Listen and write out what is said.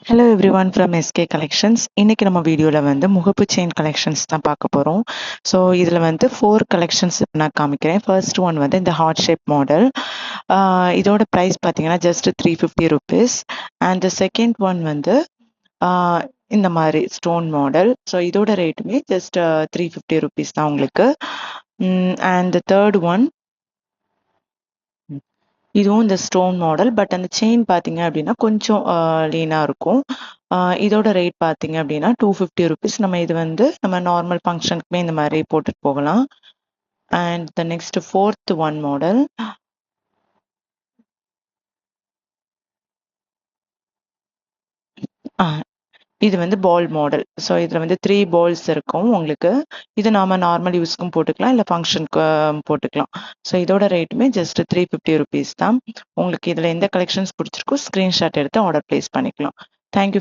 Hello everyone from SK collections. இன்னைக்கு நம்ம வீடியோவில் வந்து முகப்பு செயின் கலெக்ஷன்ஸ் தான் பார்க்க போகிறோம். ஸோ இதில் வந்து 4 கலெக்ஷன்ஸ் நான் காமிக்கிறேன். ஃபர்ஸ்ட் ஒன் வந்து இந்த ஹார்ட் ஷேப் மாடல். இதோட ப்ரைஸ் பார்த்தீங்கன்னா just 350 rupees. And second one வந்து இந்த மாதிரி ஸ்டோன் மாடல். ஸோ இதோட ரேட்டுமே ஜஸ்ட் 350 ருபீஸ் தான் உங்களுக்கு. அண்ட் தேர்ட் ஒன் இதுவும் இந்த ஸ்டோன் மாடல். பட் அந்த செயின் பார்த்தீங்க அப்படின்னா கொஞ்சம் லீனாக இருக்கும். இதோட ரேட் பார்த்தீங்க அப்படின்னா 250 ருபீஸ். நம்ம இது வந்து நம்ம நார்மல் ஃபங்க்ஷனுக்குமே இந்த மாதிரி போட்டுட்டு போகலாம். And the next fourth one model. இது வந்து பால் மாடல். ஸோ இதில் வந்து 3 பால்ஸ் இருக்கும் உங்களுக்கு. இது நாம நார்மல் யூஸ்க்கும் போட்டுக்கலாம், இல்லை ஃபங்க்ஷனுக்கு போட்டுக்கலாம். ஸோ இதோட ரேட்டுமே ஜஸ்ட் 350 ருபீஸ் தான். உங்களுக்கு இதில் எந்த கலெக்ஷன்ஸ் பிடிச்சிருக்கோ ஸ்க்ரீன்ஷாட் எடுத்து ஆர்டர் பிளேஸ் பண்ணிக்கலாம். தேங்க்யூ.